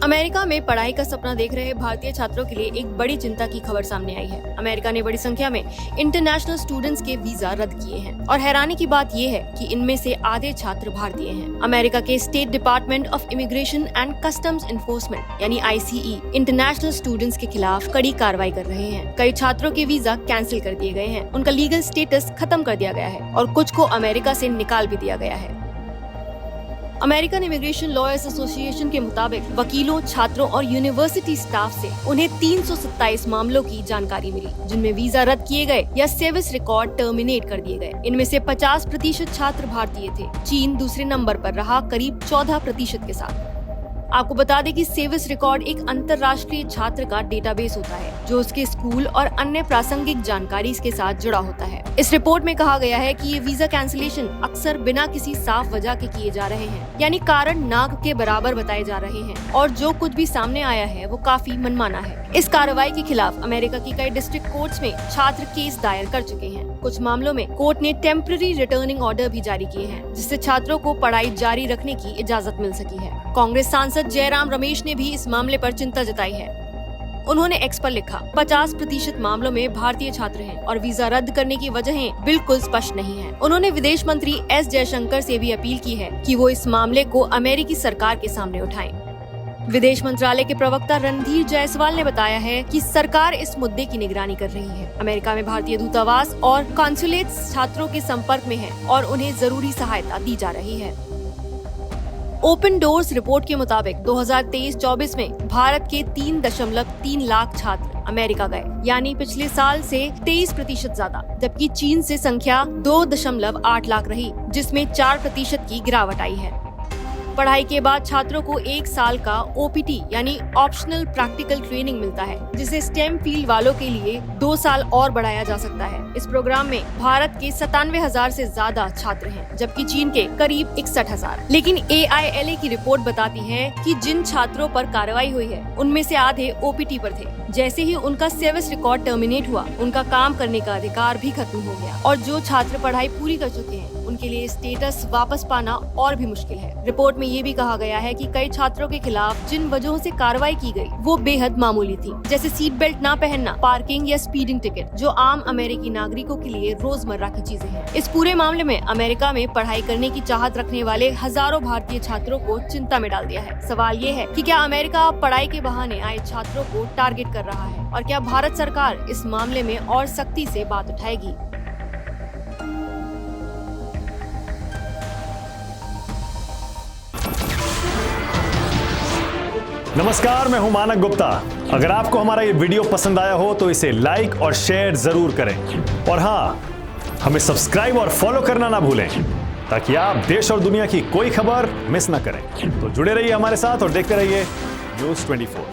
America में पढ़ाई का सपना देख रहे भारतीय छात्रों के लिए एक बड़ी चिंता की खबर सामने आई है। अमेरिका ने बड़ी संख्या में इंटरनेशनल स्टूडेंट्स के वीजा रद्द किए हैं और हैरानी की बात ये है कि इनमें से आधे छात्र भारतीय हैं। अमेरिका के state department of immigration and customs enforcement यानी ICE इंटरनेशनल स्टूडेंट्स के खिलाफ कड़ी कार्रवाई कर रहे हैं। कई छात्रों के वीजा कैंसिल कर दिए गए हैं, उनका लीगल स्टेटस खत्म कर दिया गया है और कुछ को अमेरिका से निकाल भी दिया गया है। अमेरिकन इमिग्रेशन लॉयर्स एसोसिएशन के मुताबिक वकीलों, छात्रों और यूनिवर्सिटी स्टाफ से उन्हें 327 मामलों की जानकारी मिली, जिनमें वीजा रद्द किए गए या सर्विस रिकॉर्ड टर्मिनेट कर दिए गए। इनमें से 50% छात्र भारतीय थे। चीन दूसरे नंबर पर रहा, करीब 14% के साथ। आपको बता दें कि सर्विस रिकॉर्ड एक अंतर्राष्ट्रीय छात्र का डेटाबेस होता है जो उसके स्कूल और अन्य प्रासंगिक जानकारी के साथ जुड़ा होता है। इस रिपोर्ट में कहा गया है कि ये वीजा कैंसिलेशन अक्सर बिना किसी साफ वजह के किए जा रहे हैं, यानी कारण नाक के बराबर बताए जा रहे हैं और जो कुछ भी सामने आया है वो काफी मनमाना है। इस कार्रवाई के खिलाफ अमेरिका की कई डिस्ट्रिक्ट कोर्ट्स में छात्र केस दायर कर चुके हैं। कुछ मामलों में कोर्ट ने टेम्पररी रिटर्निंग ऑर्डर भी जारी किए हैं, जिससे छात्रों को पढ़ाई जारी रखने की इजाजत मिल सकी है। कांग्रेस सांसद जयराम रमेश ने भी इस मामले पर चिंता जताई है। उन्होंने एक्स पर लिखा, 50% मामलों में भारतीय छात्र हैं और वीजा रद्द करने की वजहें बिल्कुल स्पष्ट नहीं है। उन्होंने विदेश मंत्री S जयशंकर से भी अपील की है कि वो इस मामले को अमेरिकी सरकार के सामने उठाएं। विदेश मंत्रालय के प्रवक्ता रणधीर जायसवाल ने बताया है कि सरकार इस मुद्दे की निगरानी कर रही है। अमेरिका में भारतीय दूतावास और कॉन्सुलेट्स छात्रों के संपर्क में हैं और उन्हें जरूरी सहायता दी जा रही है। ओपन डोर्स रिपोर्ट के मुताबिक 2023-24 में भारत के 3.3 लाख छात्र अमेरिका गए, यानी पिछले साल से 23% ज्यादा, जबकि चीन से संख्या 2.8 लाख रही, जिसमें 4% की गिरावट आई है। पढ़ाई के बाद छात्रों को 1 साल का OPT यानी ऑप्शनल प्रैक्टिकल ट्रेनिंग मिलता है, जिसे स्टेम फील्ड वालों के लिए 2 साल और बढ़ाया जा सकता है। इस प्रोग्राम में भारत के 97,000 से ज्यादा छात्र हैं, जबकि चीन के करीब 61,000। लेकिन AILA की रिपोर्ट बताती है कि जिन छात्रों पर कार्रवाई हुई है, उनमें से आधे OPT पर थे। जैसे ही उनका सर्विस रिकॉर्ड टर्मिनेट हुआ, उनका काम करने का अधिकार भी खत्म हो गया और जो छात्र पढ़ाई पूरी कर चुके हैं, उनके लिए स्टेटस वापस पाना और भी मुश्किल है। रिपोर्ट में ये भी कहा गया है कि कई छात्रों के खिलाफ जिन वजहों से कार्रवाई की गई वो बेहद मामूली थी, जैसे सीट बेल्ट ना पहनना, पार्किंग या स्पीडिंग टिकट, जो आम अमेरिकी नागरिकों के लिए रोजमर्रा की चीजें हैं। इस पूरे मामले में अमेरिका में पढ़ाई करने की चाहत रखने वाले हजारों भारतीय छात्रों को चिंता में डाल दिया है। सवाल ये है कि क्या अमेरिका पढ़ाई के बहाने आए छात्रों को टारगेट कर रहा है और क्या भारत सरकार इस मामले में और सख्ती से बात उठाएगी। नमस्कार, मैं हूं मानक गुप्ता। अगर आपको हमारा ये वीडियो पसंद आया हो तो इसे लाइक और शेयर जरूर करें और हाँ, हमें सब्सक्राइब और फॉलो करना ना भूलें ताकि आप देश और दुनिया की कोई खबर मिस ना करें। तो जुड़े रहिए हमारे साथ और देखते रहिए News 24।